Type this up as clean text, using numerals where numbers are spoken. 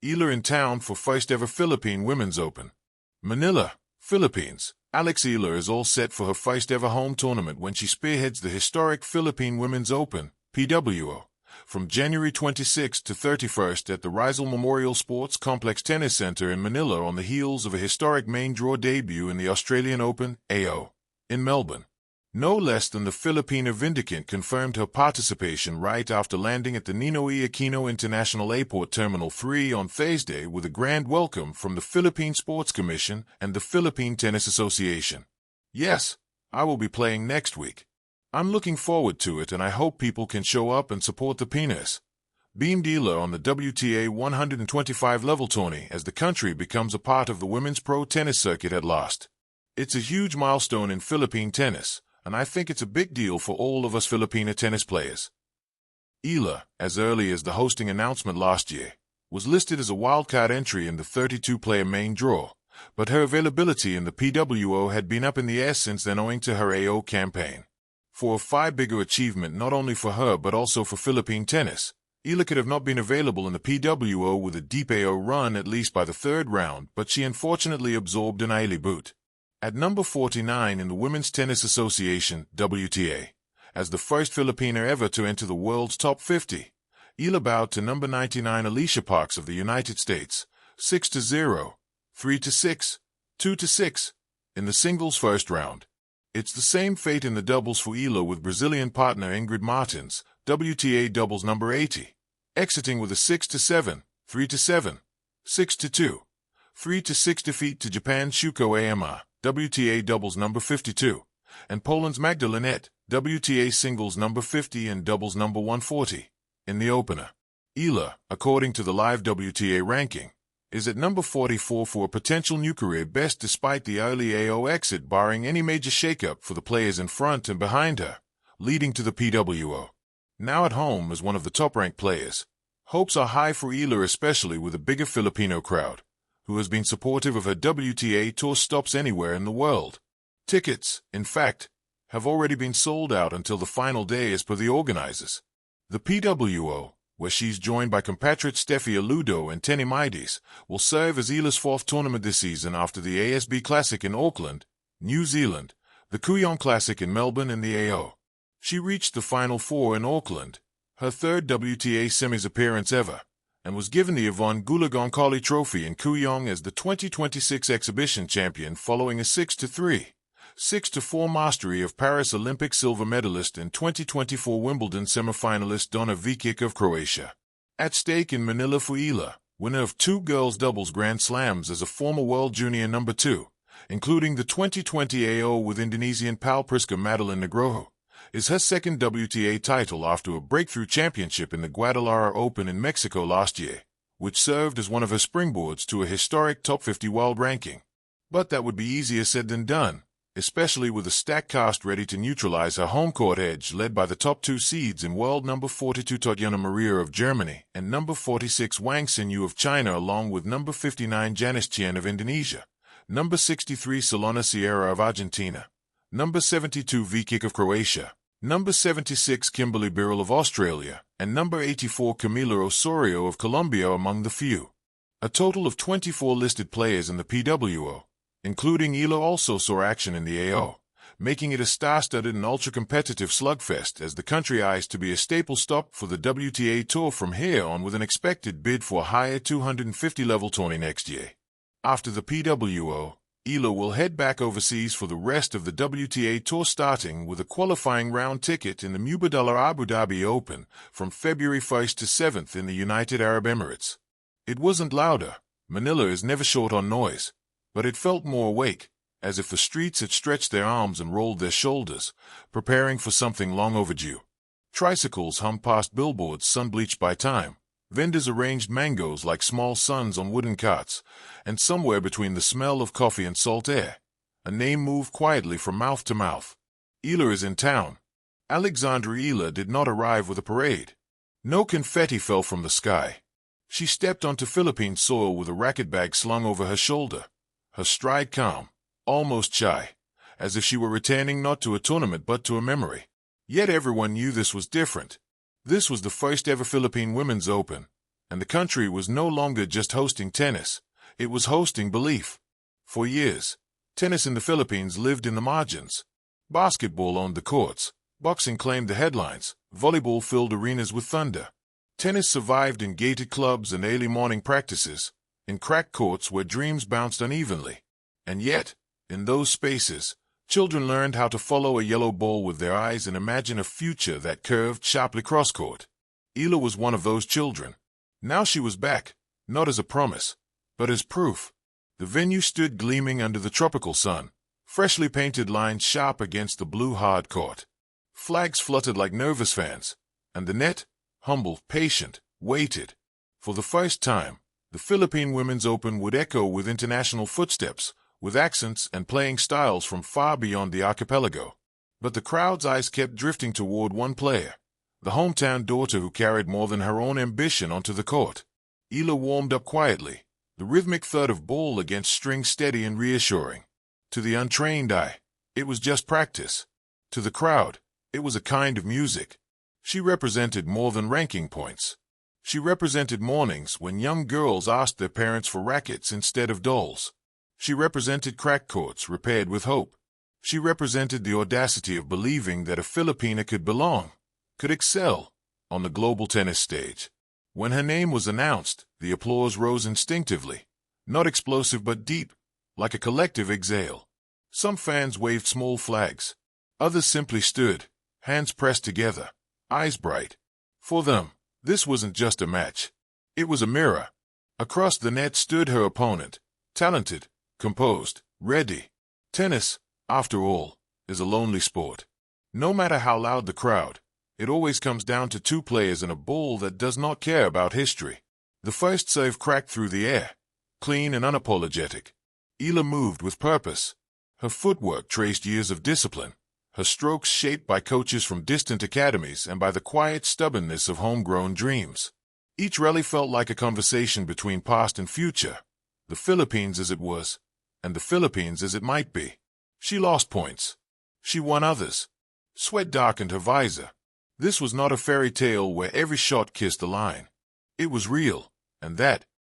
Eala in town for first ever Philippine Women's Open. Manila, Philippines. Alex Eala is all set for her first ever home tournament when she spearheads the historic Philippine Women's Open, PWO, from January 26 to 31st at the Rizal Memorial Sports Complex Tennis Center in Manila on the heels of a historic main draw debut in the Australian Open, AO, in Melbourne. No less than the Filipina Vindicant confirmed her participation right after landing at the Ninoy Aquino International Airport Terminal 3 on Thursday with a grand welcome from the Philippine Sports Commission and the Philippine Tennis Association. Yes, I will be playing next week. I'm looking forward to it and I hope people can show up and support the Pinas. Beamed Eala on the WTA 125 level tourney as the country becomes a part of the women's pro tennis circuit at last. It's a huge milestone in Philippine tennis, and I think it's a big deal for all of us Filipina tennis players. Eala, as early as the hosting announcement last year, was listed as a wildcard entry in the 32-player main draw, but her availability in the PWO had been up in the air since then owing to her AO campaign. For a far bigger achievement not only for her but also for Philippine tennis, Eala could have not been available in the PWO with a deep AO run at least by the third round, but she unfortunately absorbed an early boot. At number 49 in the Women's Tennis Association, WTA, as the first Filipina ever to enter the world's top 50, Eala bowed to number 99 Alicia Parks of the United States, 6-0, 3-6, 2-6, in the singles first round. It's the same fate in the doubles for Eala with Brazilian partner Ingrid Martins, WTA doubles number 80, exiting with a 6-7, 3-7, 6-2, 3-6 defeat to Japan's Shuko Aoyama, WTA doubles number 52, and Poland's Magdalenette, WTA singles number 50 and doubles number 140, in the opener. Eala, according to the live WTA ranking, is at number 44 for a potential new career best despite the early AO exit barring any major shakeup for the players in front and behind her, leading to the PWO. Now at home as one of the top-ranked players, hopes are high for Eala especially with a bigger Filipino crowd, who has been supportive of her WTA tour stops anywhere in the world. Tickets, in fact, have already been sold out until the final day as per the organizers. The PWO, where she's joined by compatriots Steffi Aludo and Tenny Mides, will serve as Eala's fourth tournament this season after the ASB Classic in Auckland, New Zealand, the Kooyong Classic in Melbourne and the AO. She reached the Final Four in Auckland, her third WTA semis appearance ever, and was given the Yvonne Goolagong-Collie Trophy in Kooyong as the 2026 exhibition champion following a 6-3, 6-4 mastery of Paris Olympic silver medalist and 2024 Wimbledon semifinalist Donna Vekic of Croatia. At stake in Manila for Eala, winner of 2 girls' doubles Grand Slams as a former world junior number 2, including the 2020 AO with Indonesian pal Priska Madeline Nugroho, is her second WTA title after a breakthrough championship in the Guadalajara Open in Mexico last year, which served as one of her springboards to a historic top 50 world ranking. But that would be easier said than done, especially with a stacked cast ready to neutralize her home court edge led by the top 2 seeds in world number 42 Tatiana Maria of Germany and number 46 Wang Xinyu of China along with number 59 Janice Chen of Indonesia, number 63 Solana Sierra of Argentina, number 72 Vekic of Croatia, number 76 Kimberly Birrell of Australia, and number 84 Camila Osorio of Colombia among the few. A total of 24 listed players in the PWO, including Eala, also saw action in the AO, making it a star-studded and ultra-competitive slugfest as the country eyes to be a staple stop for the WTA Tour from here on with an expected bid for a higher 250-level tourney next year. After the PWO, Eala will head back overseas for the rest of the WTA Tour starting with a qualifying round ticket in the Mubadala Abu Dhabi Open from February 1st to 7th in the United Arab Emirates. It wasn't louder, Manila is never short on noise, but it felt more awake, as if the streets had stretched their arms and rolled their shoulders, preparing for something long overdue. Tricycles hummed past billboards sun-bleached by time. Vendors arranged mangoes like small suns on wooden carts, and somewhere between the smell of coffee and salt air, a name moved quietly from mouth to mouth. Eala is in town. Alexandra Eala did not arrive with a parade. No confetti fell from the sky. She stepped onto Philippine soil with a racket bag slung over her shoulder, her stride calm, almost shy, as if she were returning not to a tournament but to a memory. Yet everyone knew this was different. This was the first ever Philippine Women's Open, And the country was no longer just hosting tennis, it was hosting belief. For years, tennis in the Philippines lived in the margins. Basketball owned the courts, boxing claimed the headlines, volleyball filled arenas with thunder. Tennis survived in gated clubs and early morning practices, in cracked courts where dreams bounced unevenly. And yet, in those spaces, children learned how to follow a yellow ball with their eyes and imagine a future that curved sharply cross-court. Eala was one of those children. Now she was back, not as a promise, but as proof. The venue stood gleaming under the tropical sun, freshly painted lines sharp against the blue hard court. Flags fluttered like nervous fans, and the net, humble, patient, waited. For the first time, the Philippine Women's Open would echo with international footsteps, with accents and playing styles from far beyond the archipelago. But the crowd's eyes kept drifting toward one player, the hometown daughter who carried more than her own ambition onto the court. Eala warmed up quietly, the rhythmic thud of ball against string steady and reassuring. To the untrained eye, it was just practice. To the crowd, it was a kind of music. She represented more than ranking points. She represented mornings when young girls asked their parents for rackets instead of dolls. She represented cracked courts repaired with hope. She represented the audacity of believing that a Filipina could belong, could excel, on the global tennis stage. When her name was announced, the applause rose instinctively, not explosive but deep, like a collective exhale. Some fans waved small flags. Others simply stood, hands pressed together, eyes bright. For them, this wasn't just a match. It was a mirror. Across the net stood her opponent, talented, composed, ready. Tennis, after all, is a lonely sport. No matter how loud the crowd, it always comes down to two players and a ball that does not care about history. The first serve cracked through the air, clean and unapologetic. Eala moved with purpose. Her footwork traced years of discipline, her strokes shaped by coaches from distant academies and by the quiet stubbornness of homegrown dreams. Each rally felt like a conversation between past and future, the Philippines as it was, and the Philippines as it might be. She lost points. She won others. Sweat darkened her visor. This was not a fairy tale where every shot kissed the line. It was real, and that,